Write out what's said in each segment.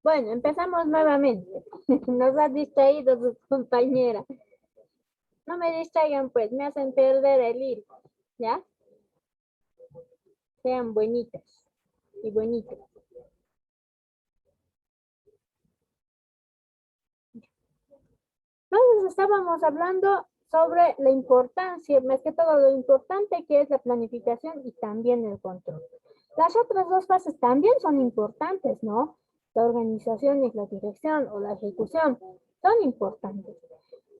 Bueno, empezamos nuevamente. Nos ha distraído su compañera. No me distraigan, pues, me hacen perder el hilo, ¿ya? Sean bonitas y bonitos. Entonces estábamos hablando sobre la importancia, más que todo lo importante que es la planificación y también el control. Las otras dos fases también son importantes, ¿no? La organización y la dirección o la ejecución son importantes.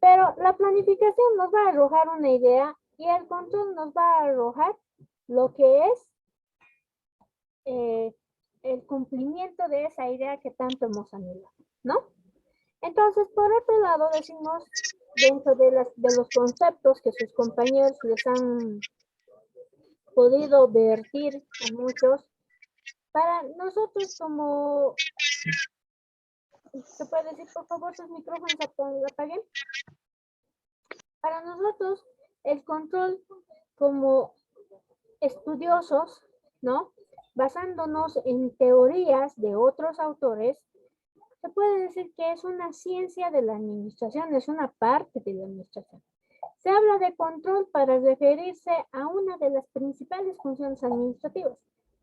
Pero la planificación nos va a arrojar una idea y el control nos va a arrojar lo que es el cumplimiento de esa idea que tanto hemos anhelado, ¿no? Entonces, por otro lado, decimos dentro de los conceptos que sus compañeros les han podido vertir a muchos, para nosotros como, ¿se puede decir por favor sus micrófonos apaguen? Para nosotros el control como estudiosos, ¿no? Basándonos en teorías de otros autores, se puede decir que es una ciencia de la administración, es una parte de la administración. Se habla de control para referirse a una de las principales funciones administrativas,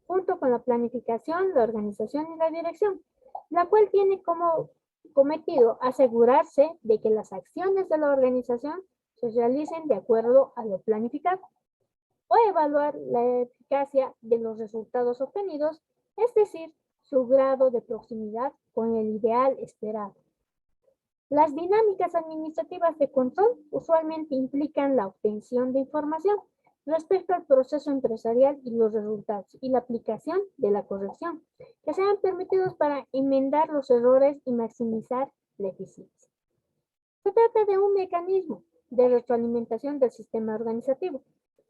junto con la planificación, la organización y la dirección, la cual tiene como cometido asegurarse de que las acciones de la organización se realicen de acuerdo a lo planificado, o evaluar la eficacia de los resultados obtenidos, es decir, su grado de proximidad con el ideal esperado. Las dinámicas administrativas de control usualmente implican la obtención de información respecto al proceso empresarial y los resultados y la aplicación de la corrección, que sean permitidos para enmendar los errores y maximizar la eficiencia. Se trata de un mecanismo de retroalimentación del sistema organizativo,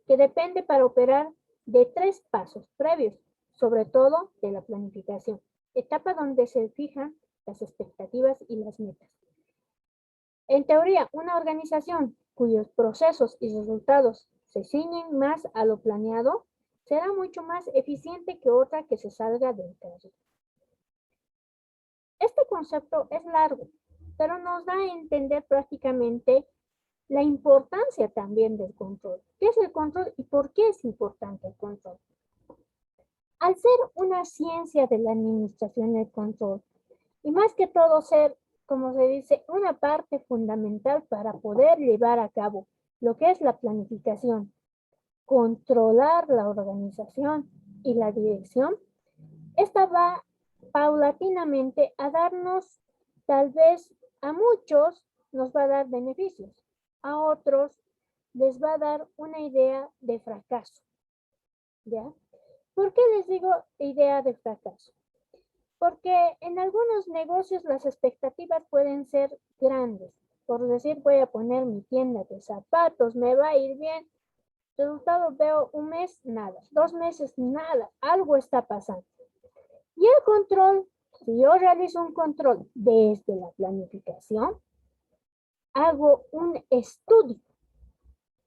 que depende para operar de 3 pasos previos, sobre todo de la planificación, etapa donde se fijan las expectativas y las metas. En teoría, una organización cuyos procesos y resultados se ciñen más a lo planeado será mucho más eficiente que otra que se salga del carril. Este concepto es largo, pero nos da a entender prácticamente la importancia también del control. ¿Qué es el control y por qué es importante el control? Al ser una ciencia de la administración del control, y más que todo ser, como se dice, una parte fundamental para poder llevar a cabo lo que es la planificación, controlar la organización y la dirección, esta va paulatinamente a darnos, tal vez a muchos nos va a dar beneficios, a otros les va a dar una idea de fracaso, ¿ya? ¿Por qué les digo idea de fracaso? Porque en algunos negocios las expectativas pueden ser grandes. Por decir, voy a poner mi tienda de zapatos, me va a ir bien. Resultado, veo un mes, nada. 2 meses, nada. Algo está pasando. Y el control, si yo realizo un control desde la planificación, hago un estudio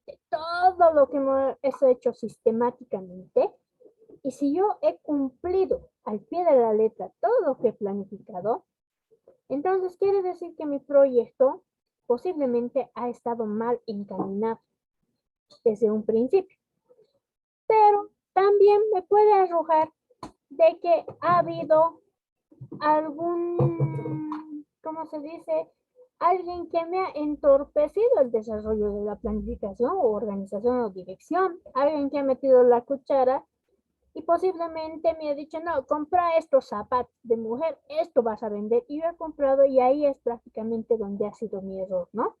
de todo lo que hemos hecho sistemáticamente. Y si yo he cumplido al pie de la letra todo lo que he planificado, entonces quiere decir que mi proyecto posiblemente ha estado mal encaminado desde un principio. Pero también me puede arrojar de que ha habido algún, ¿cómo se dice? Alguien que me ha entorpecido el desarrollo de la planificación o organización o dirección. Alguien que ha metido la cuchara y posiblemente me ha dicho, no, compra estos zapatos de mujer, esto vas a vender. Y yo he comprado y ahí es prácticamente donde ha sido mi error, ¿no?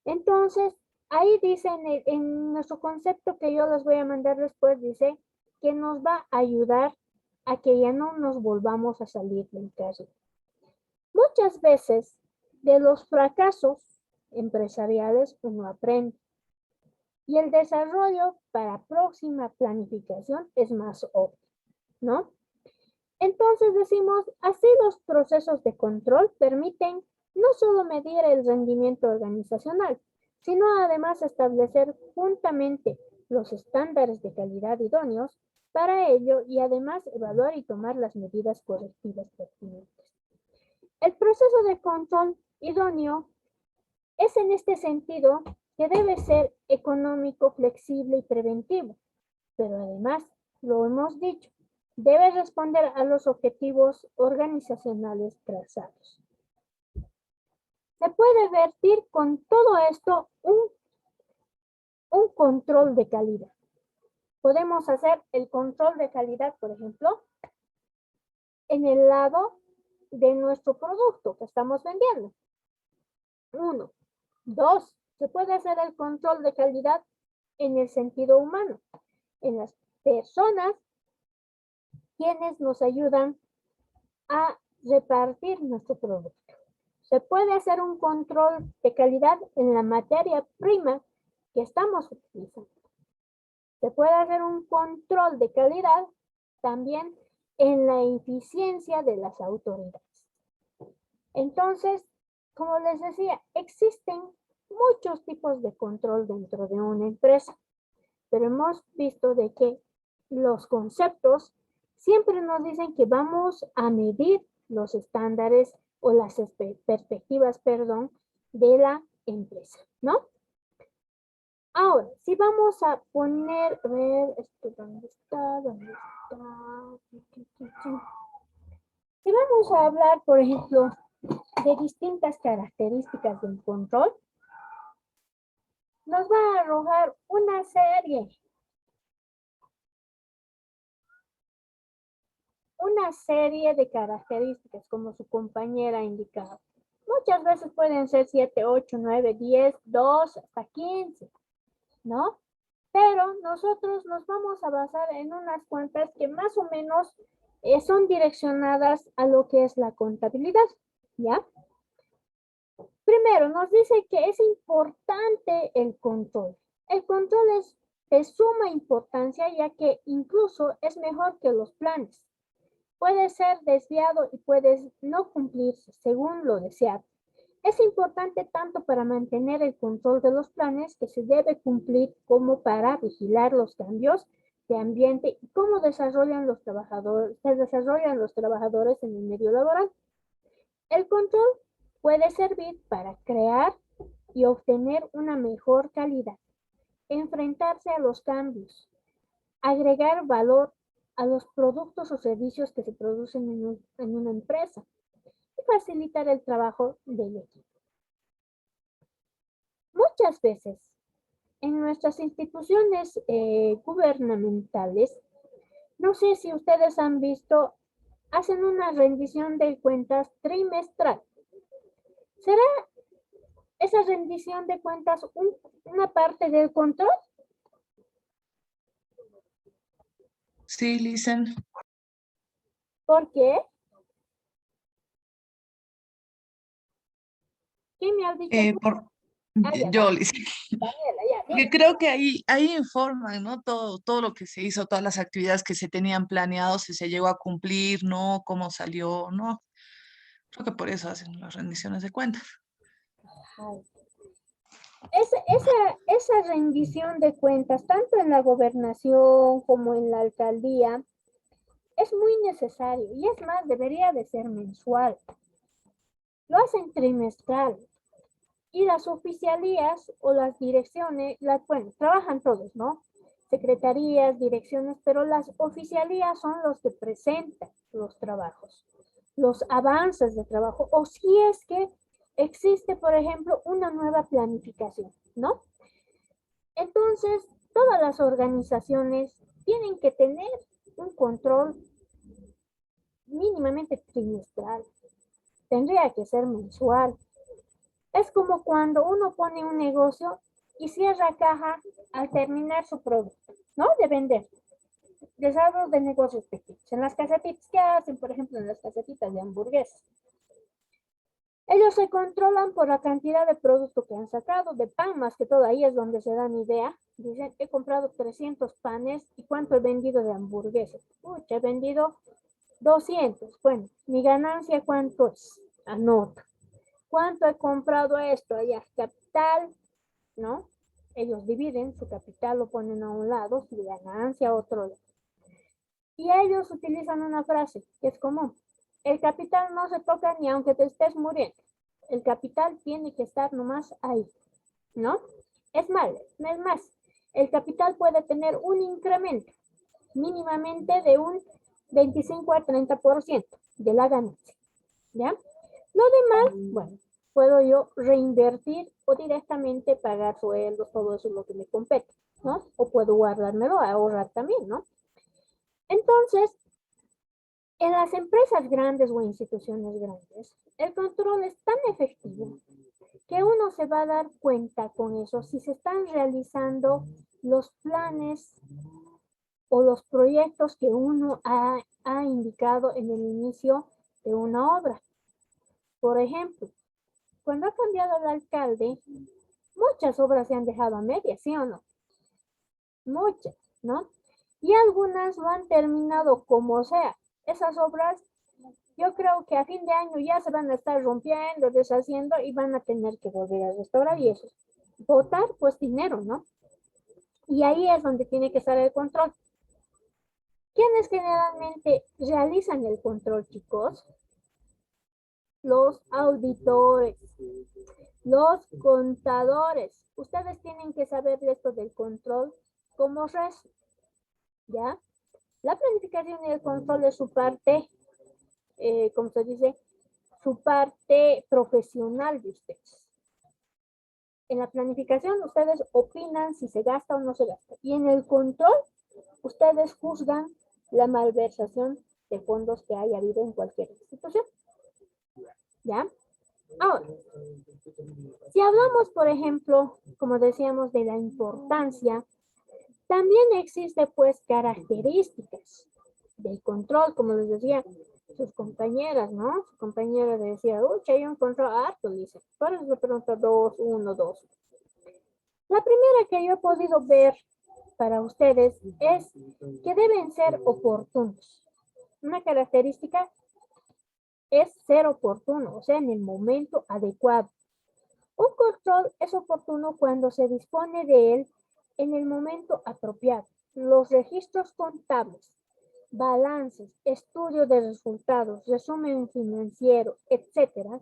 Entonces, ahí dice en nuestro concepto que yo les voy a mandar después, dice que nos va a ayudar a que ya no nos volvamos a salir del carril. Muchas veces de los fracasos empresariales uno aprende y el desarrollo para próxima planificación es más obvio, ¿no? Entonces decimos, así los procesos de control permiten no solo medir el rendimiento organizacional, sino además establecer juntamente los estándares de calidad idóneos para ello y además evaluar y tomar las medidas correctivas pertinentes. El proceso de control idóneo es en este sentido que debe ser económico, flexible y preventivo, pero además, lo hemos dicho, debe responder a los objetivos organizacionales trazados. Se puede vertir con todo esto un control de calidad. Podemos hacer el control de calidad, por ejemplo, en el lado de nuestro producto que estamos vendiendo. 1. 2. Se puede hacer el control de calidad en el sentido humano, en las personas quienes nos ayudan a repartir nuestro producto. Se puede hacer un control de calidad en la materia prima que estamos utilizando. Se puede hacer un control de calidad también en la eficiencia de las autoridades. Entonces, como les decía, existen muchos tipos de control dentro de una empresa, pero hemos visto de que los conceptos siempre nos dicen que vamos a medir los estándares o las perspectivas, de la empresa, ¿no? Ahora, si vamos a poner, a ver, esto, ¿dónde está? ¿Dónde está? Si vamos a hablar, por ejemplo, de distintas características del control, nos va a arrojar una serie de características, como su compañera indicaba. Muchas veces pueden ser 7, 8, 9, 10, 2, hasta 15, ¿no? Pero nosotros nos vamos a basar en unas cuantas que más o menos son direccionadas a lo que es la contabilidad, ¿ya? Primero, nos dice que es importante el control. El control es de suma importancia, ya que incluso es mejor que los planes. Puede ser desviado y puede no cumplirse según lo deseado. Es importante tanto para mantener el control de los planes que se debe cumplir como para vigilar los cambios de ambiente y cómo se desarrollan los trabajadores en el medio laboral. El control puede servir para crear y obtener una mejor calidad, enfrentarse a los cambios, agregar valor a los productos o servicios que se producen en una empresa y facilitar el trabajo del equipo. Muchas veces en nuestras instituciones gubernamentales, no sé si ustedes han visto, hacen una rendición de cuentas trimestral. ¿Será esa rendición de cuentas una parte del control? Sí, Listen. ¿Por qué? ¿Qué me has dicho? Ya, Yo, Listen. Daniela, ya, Porque creo que ahí informan, ¿no? Todo lo que se hizo, todas las actividades que se tenían planeado, si se llegó a cumplir, ¿no? Cómo salió, ¿no? Creo que por eso hacen las rendiciones de cuentas. Esa rendición de cuentas, tanto en la gobernación como en la alcaldía, es muy necesario y es más, debería de ser mensual. Lo hacen trimestral y las oficialías o las direcciones, bueno, trabajan todos, ¿no? Secretarías, direcciones, pero las oficialías son los que presentan los trabajos, los avances de trabajo, o si es que existe, por ejemplo, una nueva planificación, ¿no? Entonces, todas las organizaciones tienen que tener un control mínimamente trimestral. Tendría que ser mensual. Es como cuando uno pone un negocio y cierra caja al terminar su producto, ¿no? De vender. Les hablo de negocios pequeños. En las casetitas, ¿qué hacen? Por ejemplo, en las casetitas de hamburguesas. Ellos se controlan por la cantidad de producto que han sacado, de pan más que todo, ahí es donde se dan idea. Dicen, he comprado 300 panes y ¿cuánto he vendido de hamburguesas? Pucha, he vendido 200. Bueno, mi ganancia, ¿cuánto es? Anoto. ¿Cuánto he comprado esto? Allá, capital, ¿no? Ellos dividen, su capital lo ponen a un lado, su ganancia a otro lado. Y ellos utilizan una frase que es común. El capital no se toca ni aunque te estés muriendo. El capital tiene que estar nomás ahí, ¿no? Es más, el capital puede tener un incremento mínimamente de un 25 al 30% de la ganancia, ¿ya? Lo demás, bueno, puedo yo reinvertir o directamente pagar sueldos, todo eso es lo que me compete, ¿no? O puedo guardármelo, ahorrar también, ¿no? Entonces, en las empresas grandes o instituciones grandes, el control es tan efectivo que uno se va a dar cuenta con eso si se están realizando los planes o los proyectos que uno ha indicado en el inicio de una obra. Por ejemplo, cuando ha cambiado el alcalde, muchas obras se han dejado a medias, ¿sí o no? Muchas, ¿no? Y algunas lo han terminado como sea. Esas obras, yo creo que a fin de año ya se van a estar rompiendo, deshaciendo y van a tener que volver a restaurar y eso. Botar, pues dinero, ¿no? Y ahí es donde tiene que estar el control. ¿Quiénes generalmente realizan el control, chicos? Los auditores, los contadores. Ustedes tienen que saber esto del control como resto, ¿ya? La planificación y el control es su parte, como se dice, su parte profesional de ustedes. En la planificación ustedes opinan si se gasta o no se gasta. Y en el control ustedes juzgan la malversación de fondos que haya habido en cualquier institución. ¿Ya? Ahora, si hablamos, por ejemplo, como decíamos, de la importancia, también existe pues características del control, como les decía sus compañeras, ¿no? Su compañera decía, uy, hay un control harto, dice. Por eso le pregunto 2, 1, 2. La primera que yo he podido ver para ustedes es que deben ser oportunos. Una característica es ser oportuno, o sea, en el momento adecuado. Un control es oportuno cuando se dispone de él en el momento apropiado. Los registros contables, balances, estudio de resultados, resumen financiero, etcétera,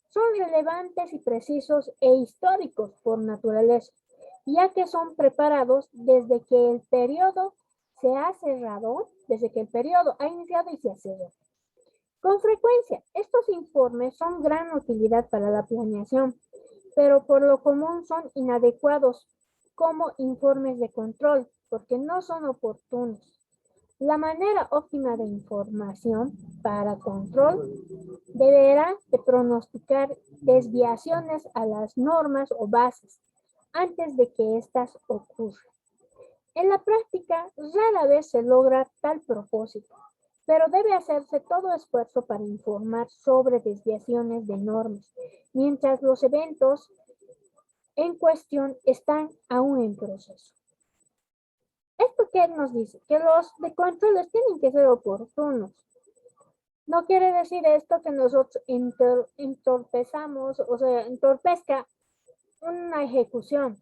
son relevantes y precisos e históricos por naturaleza, ya que son preparados desde que el periodo se ha cerrado, desde que el periodo ha iniciado y se ha cerrado. Con frecuencia, estos informes son gran utilidad para la planeación, pero por lo común son inadecuados como informes de control, porque no son oportunos. La manera óptima de información para control deberá de pronosticar desviaciones a las normas o bases antes de que éstas ocurran. En la práctica, rara vez se logra tal propósito, pero debe hacerse todo esfuerzo para informar sobre desviaciones de normas, mientras los eventos en cuestión están aún en proceso. ¿Esto qué nos dice? Que los de controles tienen que ser oportunos. No quiere decir esto que nosotros entorpezamos, o sea, entorpezca una ejecución.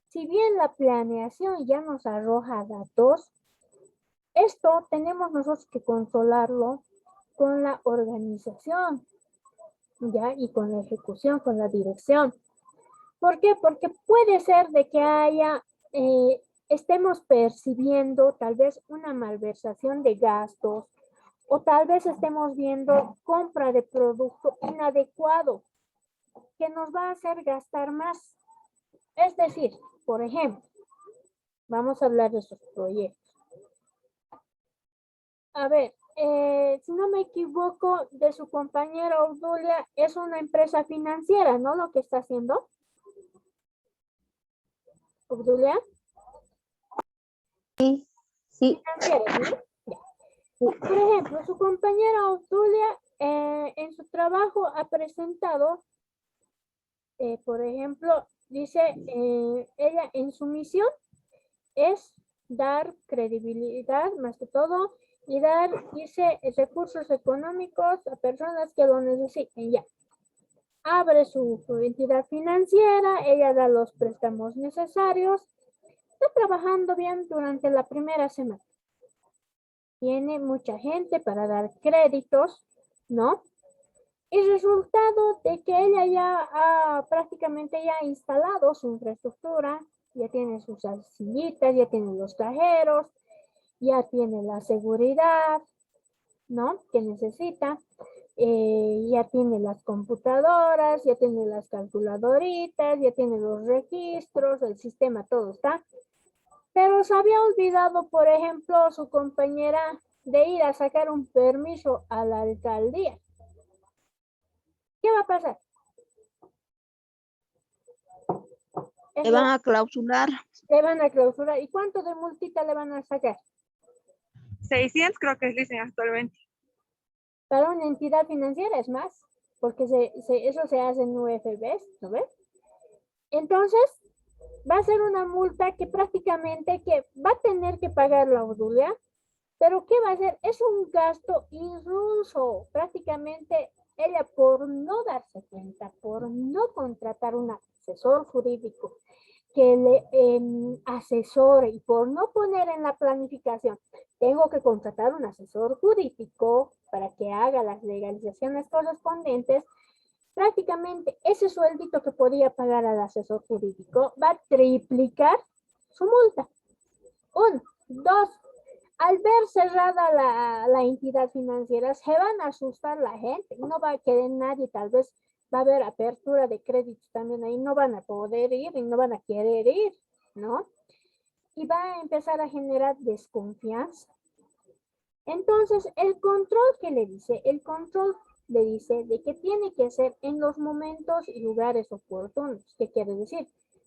Si bien la planeación ya nos arroja datos, esto tenemos nosotros que controlarlo con la organización, ¿ya? Y con la ejecución, con la dirección. ¿Por qué? Porque puede ser de que estemos percibiendo tal vez una malversación de gastos o tal vez estemos viendo compra de producto inadecuado que nos va a hacer gastar más. Es decir, por ejemplo, vamos a hablar de esos proyectos. A ver, si no me equivoco, de su compañera Obdulia, es una empresa financiera, ¿no? Lo que está haciendo. Obdulia. Sí, sí. Financiera, ¿no? Por ejemplo, su compañera Obdulia en su trabajo ha presentado, por ejemplo, dice, ella en su misión es dar credibilidad, más que todo, y dar, dice, recursos económicos a personas que lo necesiten. Ya. Abre su entidad financiera, ella da los préstamos necesarios, está trabajando bien durante la primera semana. tiene mucha gente para dar créditos, ¿no? Y resultado de que ella ya ha prácticamente ya ha instalado su infraestructura, ya tiene sus sillitas, ya tiene los cajeros, ya tiene la seguridad, ¿no? Que necesita, ya tiene las computadoras, ya tiene las calculadoritas, ya tiene los registros, el sistema, todo está. Pero se había olvidado, por ejemplo, su compañera de ir a sacar un permiso a la alcaldía. ¿Qué va a pasar? Te van a clausurar. Le van a clausurar. ¿Y cuánto de multita le van a sacar? 600 creo que dicen actualmente. Para una entidad financiera es más, porque eso se hace en UFBs, ¿no ves? Entonces, va a ser una multa que prácticamente que va a tener que pagar la Obdulia, pero ¿qué va a hacer? Es un gasto inruso. Prácticamente ella por no darse cuenta, por no contratar un asesor jurídico que le asesore y por no poner en la planificación, tengo que contratar un asesor jurídico para que haga las legalizaciones correspondientes. Prácticamente ese sueldito que podía pagar al asesor jurídico va a triplicar su multa. Uno. Dos, al ver cerrada la entidad financiera, se van a asustar la gente, no va a querer nadie, tal vez va a haber apertura de créditos también ahí, no van a poder ir y no van a querer ir, ¿no? Y va a empezar a generar desconfianza. Entonces, el control que le dice, el control le dice de que tiene que ser en los momentos y lugares oportunos. ¿Qué quiere decir?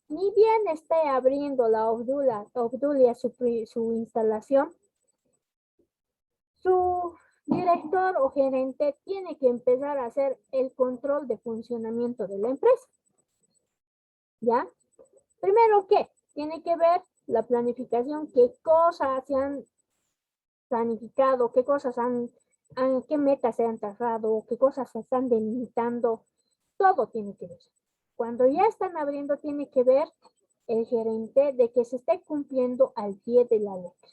Ni bien esté abriendo la Obdulia su instalación, su director o gerente tiene que empezar a hacer el control de funcionamiento de la empresa. ¿Ya? Primero, ¿qué? Tiene que ver la planificación, qué cosas se han planificado, qué cosas qué metas se han trazado, qué cosas se están delimitando, todo tiene que ver. Cuando ya están abriendo, tiene que ver el gerente de que se esté cumpliendo al pie de la letra.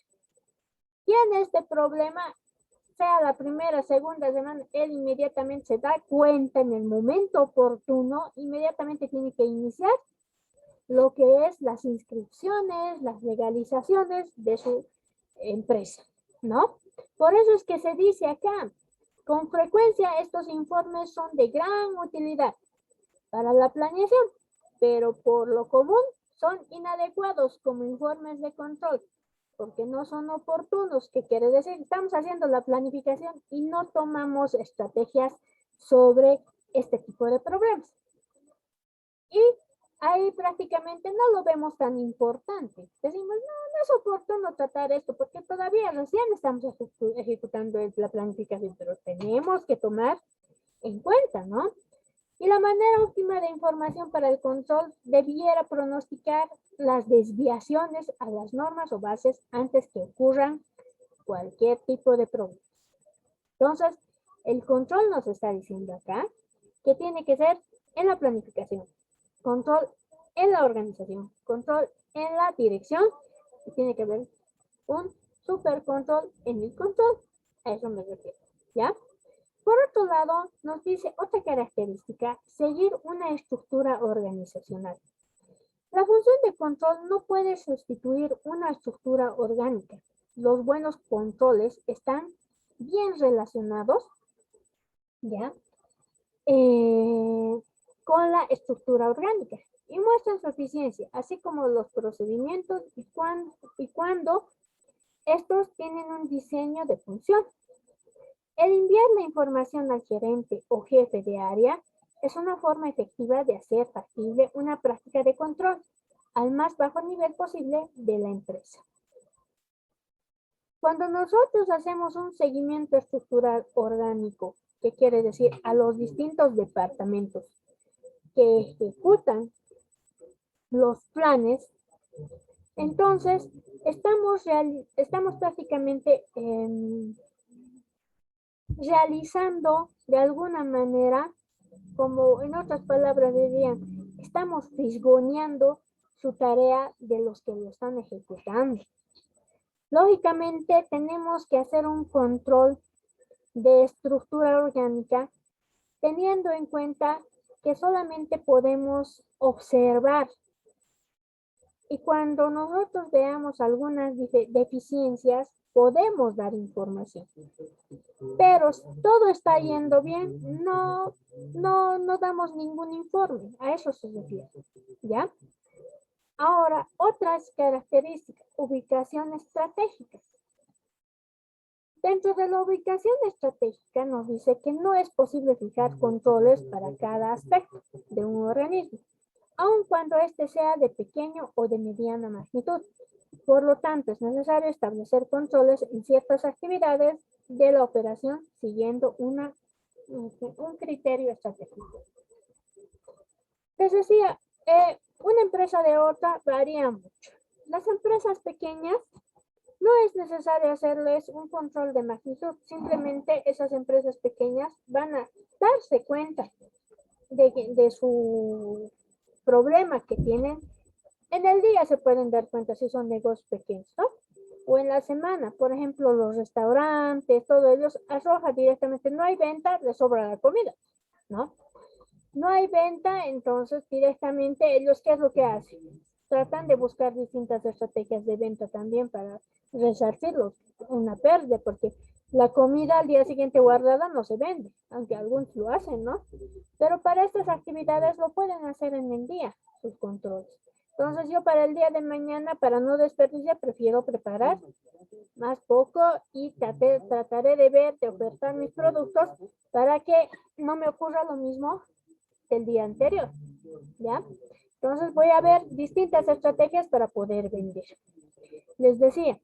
Tiene este problema, sea la primera, segunda semana, él inmediatamente se da cuenta en el momento oportuno, inmediatamente tiene que iniciar lo que es las inscripciones, las legalizaciones de su empresa, ¿no? Por eso es que se dice acá, con frecuencia estos informes son de gran utilidad para la planeación, pero por lo común son inadecuados como informes de control, porque no son oportunos, que quiere decir, estamos haciendo la planificación y no tomamos estrategias sobre este tipo de problemas. Y ahí prácticamente no lo vemos tan importante. Decimos, no es oportuno tratar esto porque todavía recién estamos ejecutando la planificación, pero tenemos que tomar en cuenta, ¿no? Y la manera óptima de información para el control debiera pronosticar las desviaciones a las normas o bases antes que ocurran cualquier tipo de problema. Entonces, el control nos está diciendo acá que tiene que ser en la planificación, control en la organización, control en la dirección y tiene que haber un super control en el control. A eso me refiero, ¿ya? Por otro lado, nos dice otra característica, seguir una estructura organizacional. La función de control no puede sustituir una estructura orgánica. Los buenos controles están bien relacionados, ¿ya? Con la estructura orgánica y muestran su eficiencia, así como los procedimientos y cuando estos tienen un diseño de función. El enviar la información al gerente o jefe de área es una forma efectiva de hacer factible una práctica de control al más bajo nivel posible de la empresa. Cuando nosotros hacemos un seguimiento estructural orgánico, ¿qué quiere decir? A los distintos departamentos que ejecutan los planes, entonces estamos prácticamente realizando de alguna manera, como en otras palabras dirían, estamos fisgoneando su tarea de los que lo están ejecutando. Lógicamente, tenemos que hacer un control de estructura orgánica teniendo en cuenta que solamente podemos observar. Y cuando nosotros veamos algunas deficiencias, podemos dar información. Pero si todo está yendo bien, no damos ningún informe. A eso se refiere. ¿Ya? Ahora, otras características, ubicación estratégica. Dentro de la ubicación estratégica nos dice que no es posible fijar controles para cada aspecto de un organismo, aun cuando éste sea de pequeño o de mediana magnitud. Por lo tanto, es necesario establecer controles en ciertas actividades de la operación siguiendo un criterio estratégico. Les decía, una empresa de otra varía mucho. Las empresas pequeñas no es necesario hacerles un control de magnitud, simplemente esas empresas pequeñas van a darse cuenta de su problema que tienen. En el día se pueden dar cuenta si son negocios pequeños, ¿no? O en la semana, por ejemplo, los restaurantes, todos ellos arroja directamente, no hay venta, les sobra la comida, ¿no? No hay venta, entonces directamente ellos, ¿qué es lo que hacen? Tratan de buscar distintas estrategias de venta también para resarcirlos una pérdida, porque la comida al día siguiente guardada no se vende, aunque algunos lo hacen, ¿no? Pero para estas actividades lo pueden hacer en el día, sus controles. Entonces yo para el día de mañana, para no desperdiciar, prefiero preparar más poco y trataré de ver, de ofertar mis productos para que no me ocurra lo mismo del día anterior, ¿ya? Entonces voy a ver distintas estrategias para poder vender. Les decía,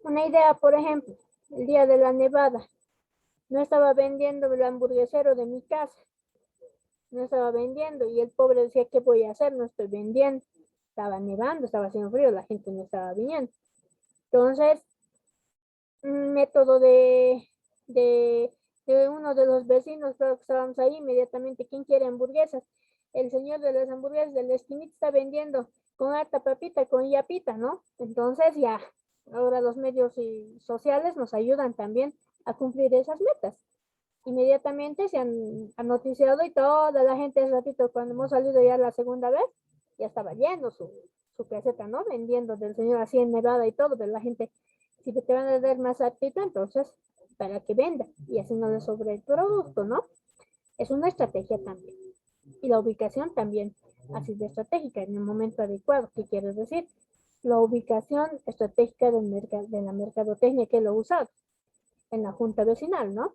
una idea, por ejemplo, el día de la nevada, no estaba vendiendo el hamburguesero de mi casa, no estaba vendiendo y el pobre decía, ¿qué voy a hacer? No estoy vendiendo. Estaba nevando, estaba haciendo frío, la gente no estaba viniendo. Entonces, un método de uno de los vecinos, creo que estábamos ahí inmediatamente, ¿quién quiere hamburguesas? El señor de las hamburguesas del esquinita está vendiendo con harta papita, con yapita, ¿no? Entonces ya, ahora los medios sociales nos ayudan también a cumplir esas metas. Inmediatamente se han noticiado y toda la gente, ese ratito, cuando hemos salido ya la segunda vez, ya estaba lleno su caseta, ¿no? Vendiendo del señor así en Nevada y todo, pero la gente, si te van a dar más aptito, entonces, para que venda y así no le sobre el producto, ¿no? Es una estrategia también. Y la ubicación también, así de estratégica, en el momento adecuado. ¿Qué quieres decir? La ubicación estratégica de la mercadotecnia que lo he usado en la junta vecinal, ¿no?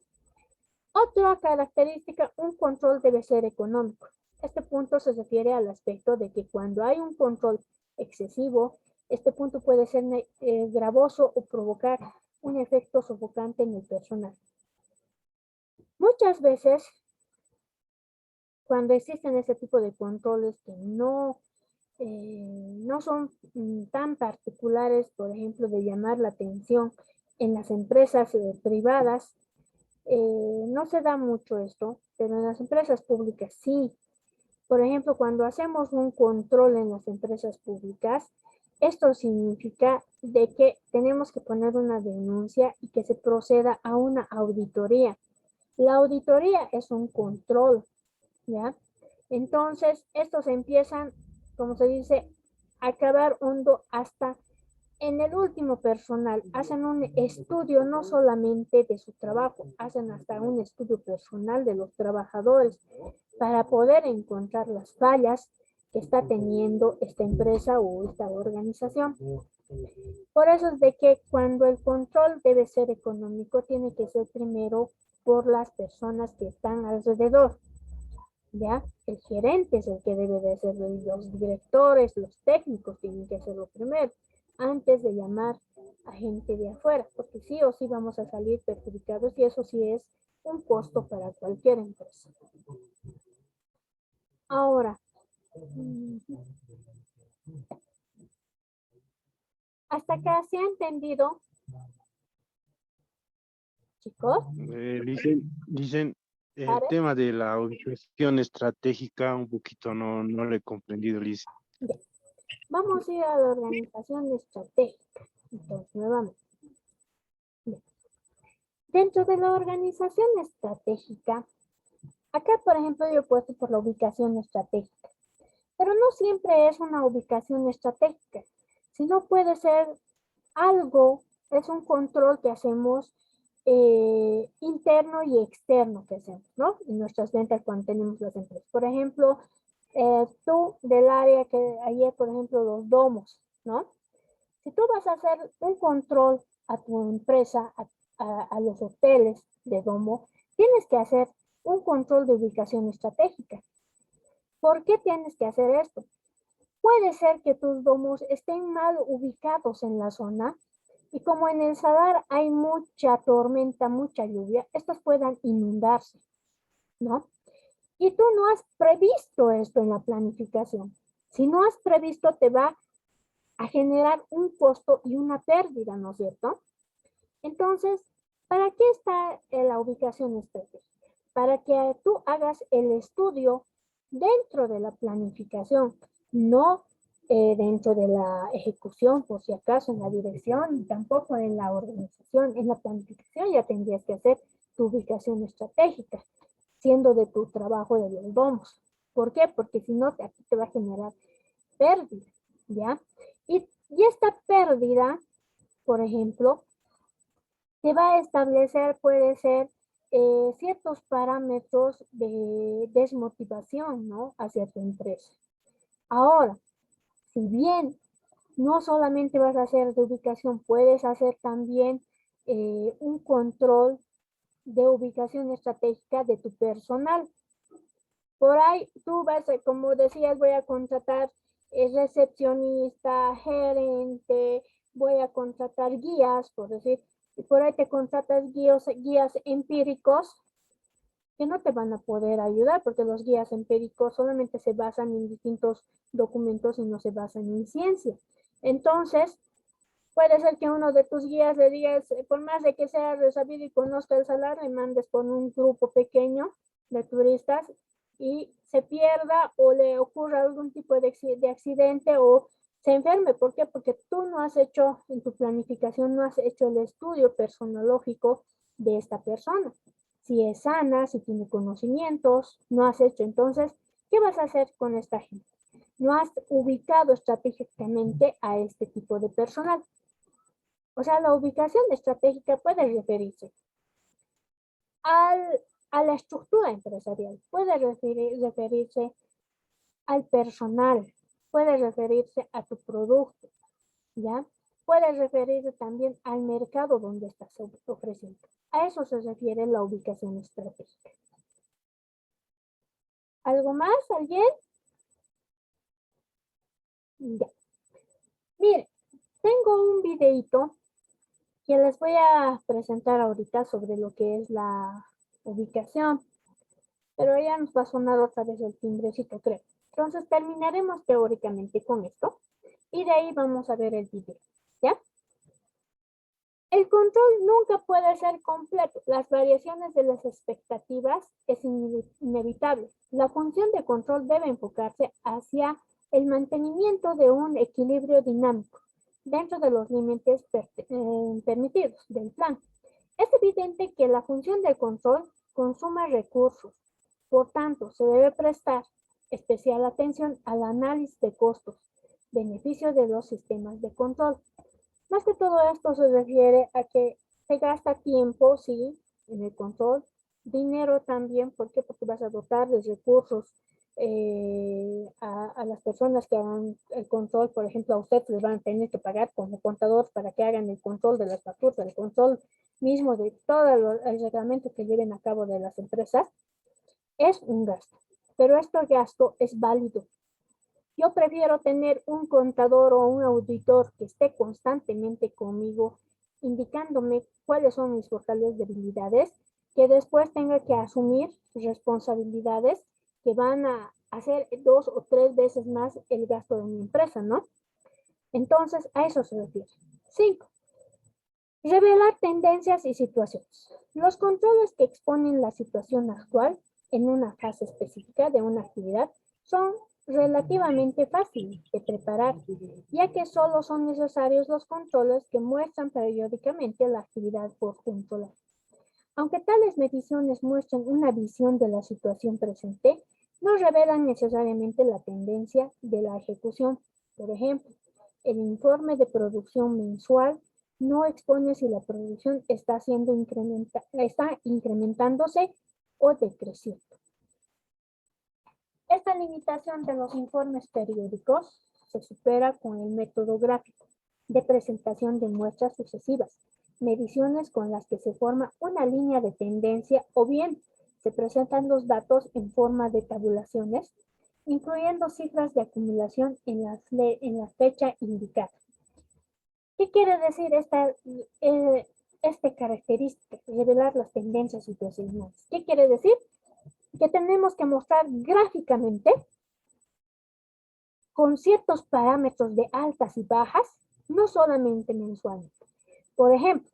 Otra característica, un control debe ser económico. Este punto se refiere al aspecto de que cuando hay un control excesivo, este punto puede ser gravoso o provocar un efecto sofocante en el personal. Muchas veces, cuando existen ese tipo de controles que no son tan particulares, por ejemplo, de llamar la atención en las empresas privadas, no se da mucho esto, pero en las empresas públicas sí. Por ejemplo, cuando hacemos un control en las empresas públicas, esto significa de que tenemos que poner una denuncia y que se proceda a una auditoría. La auditoría es un control, ¿ya? Entonces, estos empiezan, como se dice, a cavar hondo hasta en el último personal. Hacen un estudio no solamente de su trabajo, hacen hasta un estudio personal de los trabajadores para poder encontrar las fallas que está teniendo esta empresa o esta organización. Por eso es de que cuando el control debe ser económico, tiene que ser primero por las personas que están alrededor. ¿Ya? El gerente es el que debe de ser, los directores, los técnicos tienen que hacerlo primero, antes de llamar a gente de afuera, porque sí o sí vamos a salir perjudicados y eso sí es un costo para cualquier empresa. Ahora, hasta acá se ha entendido, chicos. Dicen el ¿Vale? tema de la ubicación estratégica, un poquito no lo he comprendido, Liz. Vamos a ir a la organización estratégica, Entonces, nuevamente. Bien. Dentro de la organización estratégica, acá, por ejemplo, yo he puesto por la ubicación estratégica, pero no siempre es una ubicación estratégica, sino puede ser algo, es un control que hacemos interno y externo que hacemos, ¿no? En nuestras ventas cuando tenemos las empresas. Por ejemplo, tú del área que ayer, por ejemplo, los domos, ¿no? Si tú vas a hacer un control a tu empresa, a los hoteles de domo, tienes que hacer un control de ubicación estratégica. ¿Por qué tienes que hacer esto? Puede ser que tus domos estén mal ubicados en la zona y como en el Sadar hay mucha tormenta, mucha lluvia, estos puedan inundarse, ¿no? Y tú no has previsto esto en la planificación. Si no has previsto, te va a generar un costo y una pérdida, ¿no es cierto? Entonces, ¿para qué está la ubicación estratégica? Para que tú hagas el estudio dentro de la planificación, no dentro de la ejecución, por si acaso, en la dirección, tampoco en la organización. En la planificación ya tendrías que hacer tu ubicación estratégica, siendo de tu trabajo de los domos. ¿Por qué? Porque si no, aquí te va a generar pérdida, ¿ya? Y esta pérdida, por ejemplo, te va a establecer, puede ser, ciertos parámetros de desmotivación, ¿no? Hacia tu empresa. Ahora, si bien no solamente vas a hacer de ubicación, puedes hacer también un control de ubicación estratégica de tu personal. Por ahí tú vas, como decías, voy a contratar recepcionista, gerente, voy a contratar guías, por decir, y por ahí te contratas guías empíricos que no te van a poder ayudar porque los guías empíricos solamente se basan en distintos documentos y no se basan en ciencia. Entonces, puede ser que uno de tus guías le digas, por más de que sea resabido y conozca el salario, le mandes con un grupo pequeño de turistas y se pierda o le ocurra algún tipo de accidente o se enferme. ¿Por qué? Porque tú no has hecho en tu planificación, no has hecho el estudio personológico de esta persona. Si es sana, si tiene conocimientos, no has hecho. Entonces, ¿qué vas a hacer con esta gente? No has ubicado estratégicamente a este tipo de personal. O sea, la ubicación estratégica puede referirse a la estructura empresarial, puede referirse al personal, puede referirse a tu producto, ¿ya? Puede referirse también al mercado donde estás ofreciendo. A eso se refiere la ubicación estratégica. ¿Algo más? ¿Alguien? Ya. Mire, tengo un videito que les voy a presentar ahorita sobre lo que es la ubicación, pero ya nos va a sonar otra vez el timbrecito, creo. Entonces terminaremos teóricamente con esto y de ahí vamos a ver el video, ¿ya? El control nunca puede ser completo. Las variaciones de las expectativas es inevitable. La función de control debe enfocarse hacia el mantenimiento de un equilibrio dinámico dentro de los límites permitidos del plan. Es evidente que la función del control consume recursos. Por tanto, se debe prestar especial atención al análisis de costos, beneficios de los sistemas de control. Más que todo esto se refiere a que se gasta tiempo, sí, en el control, dinero también, ¿por qué? Porque vas a dotar de recursos a las personas que hagan el control. Por ejemplo, a ustedes les van a tener que pagar como contador para que hagan el control de las facturas, el control mismo de todo el reglamento que lleven a cabo de las empresas. Es un gasto, pero este gasto es válido. Yo prefiero tener un contador o un auditor que esté constantemente conmigo, indicándome cuáles son mis fortalezas, debilidades, que después tenga que asumir responsabilidades que van a hacer 2 o 3 veces más el gasto de mi empresa, ¿no? Entonces, a eso se refiere. 5. Revelar tendencias y situaciones. Los controles que exponen la situación actual en una fase específica de una actividad son relativamente fácil de preparar, ya que solo son necesarios los controles que muestran periódicamente la actividad por controlar. Aunque tales mediciones muestran una visión de la situación presente, no revelan necesariamente la tendencia de la ejecución. Por ejemplo, el informe de producción mensual no expone si la producción está incrementándose o decreciendo. Esta limitación de los informes periódicos se supera con el método gráfico de presentación de muestras sucesivas, mediciones con las que se forma una línea de tendencia o bien se presentan los datos en forma de tabulaciones, incluyendo cifras de acumulación en la fecha indicada. ¿Qué quiere decir esta característica? Revelar las tendencias situacionales. ¿Qué quiere decir? Que tenemos que mostrar gráficamente con ciertos parámetros de altas y bajas, no solamente mensualmente. Por ejemplo,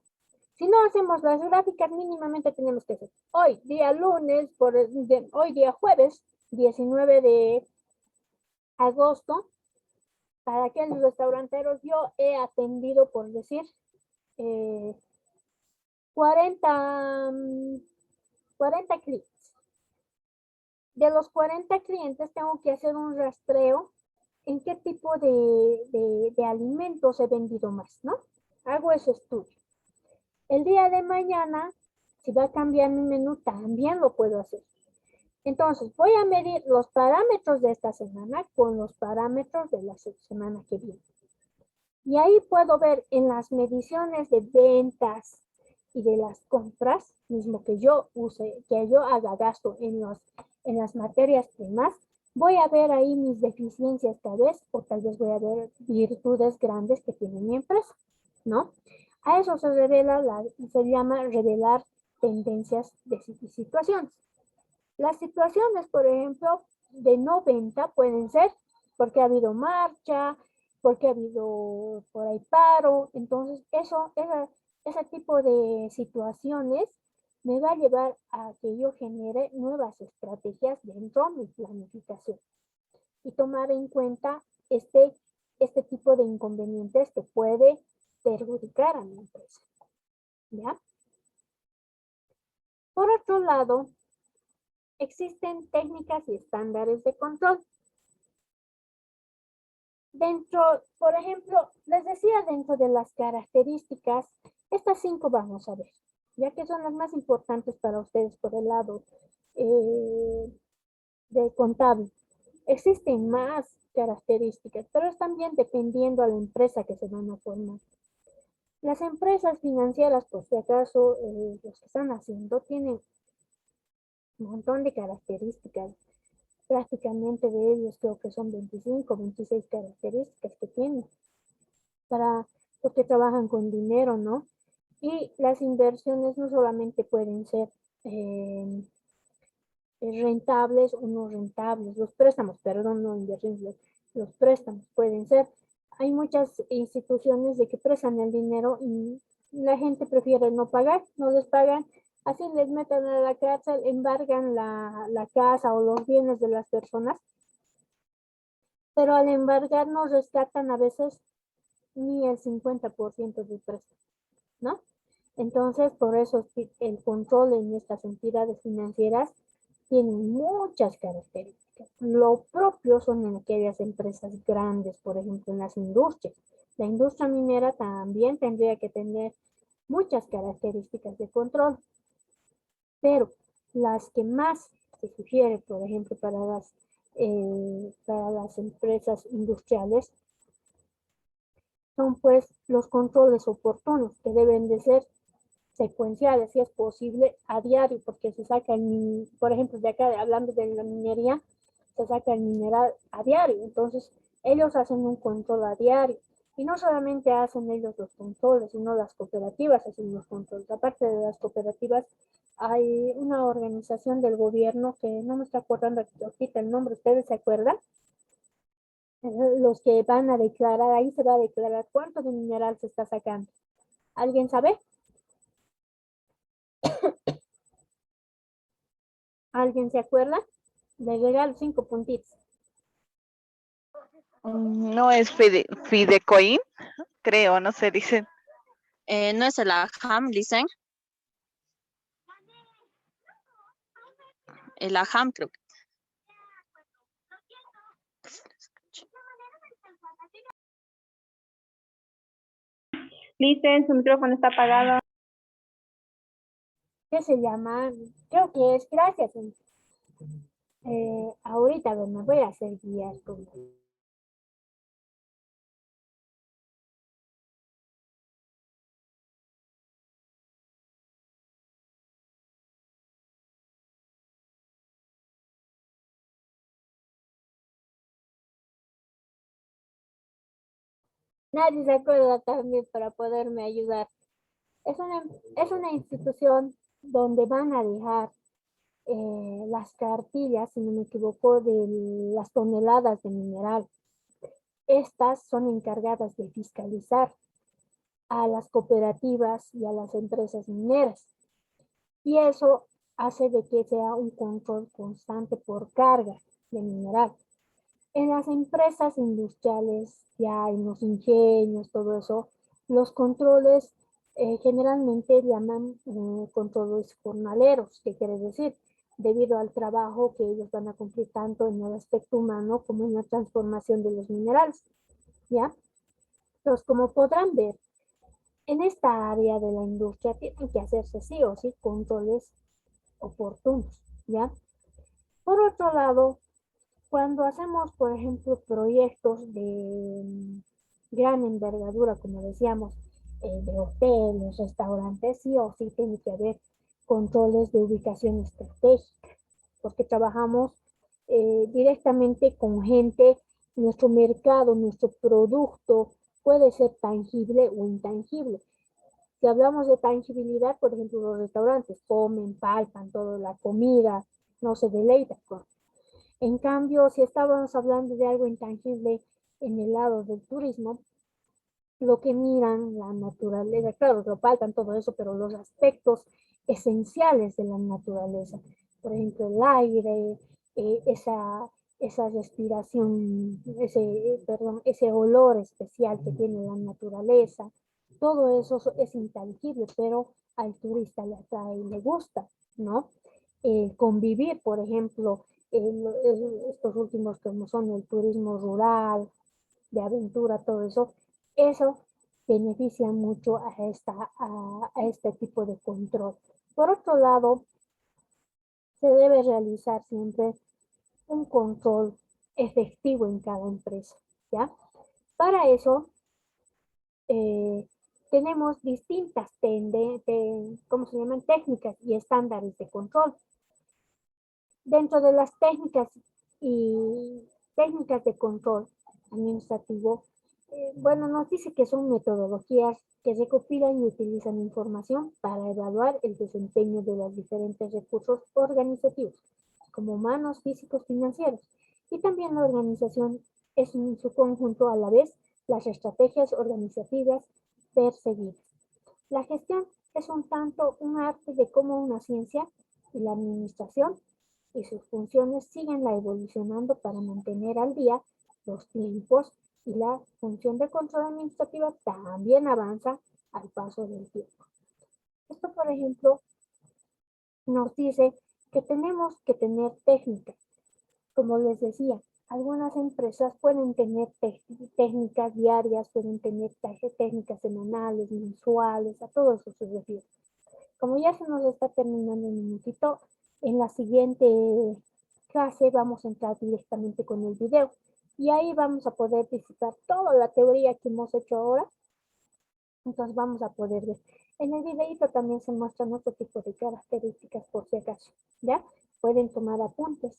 si no hacemos las gráficas, mínimamente tenemos que hacer hoy, día lunes, hoy día jueves, 19 de agosto, para aquellos restauranteros, yo he atendido, por decir, 40 clientes. De los 40 clientes tengo que hacer un rastreo en qué tipo de alimentos he vendido más, ¿no? Hago ese estudio. El día de mañana, si va a cambiar mi menú, también lo puedo hacer. Entonces, voy a medir los parámetros de esta semana con los parámetros de la semana que viene. Y ahí puedo ver en las mediciones de ventas y de las compras, mismo que yo use, que yo haga gasto en las materias primas, voy a ver ahí mis deficiencias tal vez, o tal vez voy a ver virtudes grandes que tiene mi empresa, ¿no? A eso se llama revelar tendencias de situaciones. Las situaciones, por ejemplo, de no venta pueden ser porque ha habido marcha, porque ha habido por ahí paro. Entonces, ese tipo de situaciones me va a llevar a que yo genere nuevas estrategias dentro de mi planificación y tomar en cuenta este tipo de inconvenientes que puede perjudicar a mi empresa. ¿Ya? Por otro lado, existen técnicas y estándares de control. Dentro, por ejemplo, les decía dentro de las características, estas 5 vamos a ver, ya que son las más importantes para ustedes por el lado de contable. Existen más características, pero es también dependiendo a la empresa que se van a formar. Las empresas financieras, por si acaso, los que están haciendo, tienen un montón de características. Prácticamente de ellos creo que son 25, 26 características que tienen, porque trabajan con dinero, ¿no? Y las inversiones no solamente pueden ser rentables o no rentables, los préstamos, perdón, no inversiones, los préstamos pueden ser. Hay muchas instituciones de que prestan el dinero y la gente prefiere no pagar, no les pagan, así les meten a la cárcel, embargan la casa o los bienes de las personas, pero al embargar no rescatan a veces ni el 50% del préstamo, ¿no? Entonces, por eso el control en estas entidades financieras tiene muchas características. Lo propio son en aquellas empresas grandes, por ejemplo, en las industrias. La industria minera también tendría que tener muchas características de control, pero las que más se sugiere, por ejemplo, para las empresas industriales, son pues los controles oportunos que deben de ser secuenciales, si es posible, a diario, porque se saca por ejemplo, de acá, hablando de la minería, se saca el mineral a diario, entonces ellos hacen un control a diario, y no solamente hacen ellos los controles, sino las cooperativas hacen los controles. Aparte de las cooperativas, hay una organización del gobierno que no me está acordando ahorita el nombre, ¿ustedes se acuerdan? Los que van a declarar, ahí se va a declarar cuánto de mineral se está sacando. ¿Alguien sabe? ¿Alguien se acuerda? Le regalo 5 puntitos. No es Fidecoin, creo, no sé, dicen. No es el AHAM, dicen. El AHAM creo que. Listen, su micrófono está apagado. ¿Qué se llama? Creo que es gracias. Ahorita a ver, me voy a hacer guiar con nadie se acuerda también para poderme ayudar. Es una institución donde van a dejar las cartillas, si no me equivoco, de las toneladas de mineral. Estas son encargadas de fiscalizar a las cooperativas y a las empresas mineras. Y eso hace de que sea un control constante por carga de mineral. En las empresas industriales, ya en los ingenios, todo eso, los controles generalmente llaman controles jornaleros, ¿qué quiere decir? Debido al trabajo que ellos van a cumplir tanto en el aspecto humano como en la transformación de los minerales, ¿ya? Entonces, como podrán ver, en esta área de la industria tienen que hacerse sí o sí controles oportunos, ¿ya? Por otro lado, cuando hacemos, por ejemplo, proyectos de gran envergadura, como decíamos, de hoteles, restaurantes, sí o sí tiene que haber controles de ubicación estratégica, porque trabajamos directamente con gente, nuestro mercado, nuestro producto puede ser tangible o intangible. Si hablamos de tangibilidad, por ejemplo, los restaurantes comen, palpan toda la comida, no se deleitan con. En cambio, si estábamos hablando de algo intangible en el lado del turismo, lo que miran, la naturaleza, claro, lo faltan todo eso, pero los aspectos esenciales de la naturaleza, por ejemplo, el aire, esa respiración, ese olor especial que tiene la naturaleza, todo eso es intangible, pero al turista le atrae y le gusta, ¿no? Convivir, por ejemplo, estos últimos como son el turismo rural, de aventura, todo eso, eso beneficia mucho a este tipo de control. Por otro lado, se debe realizar siempre un control efectivo en cada empresa, ¿ya? Para eso, tenemos distintas ¿cómo se llaman? Técnicas y estándares de control. Dentro de las técnicas de control administrativo, bueno, nos dice que son metodologías que recopilan y utilizan información para evaluar el desempeño de los diferentes recursos organizativos, como humanos, físicos, financieros, y también la organización es en su conjunto a la vez las estrategias organizativas perseguidas. La gestión es un tanto un arte de cómo una ciencia y la administración y sus funciones siguen la evolucionando para mantener al día los tiempos y la función de control administrativa también avanza al paso del tiempo. Esto, por ejemplo, nos dice que tenemos que tener técnicas. Como les decía, algunas empresas pueden tener técnicas diarias, pueden tener técnicas semanales, mensuales, a todo eso se refiere. Como ya se nos está terminando un minutito, en la siguiente clase vamos a entrar directamente con el video y ahí vamos a poder visitar toda la teoría que hemos hecho ahora. Entonces vamos a poder ver. En el videito también se muestran otro tipo de características por si acaso, ¿ya? Pueden tomar apuntes.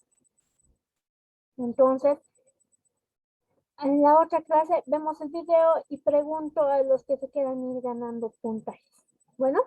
Entonces, en la otra clase vemos el video y pregunto a los que se quieran ir ganando puntajes. Bueno.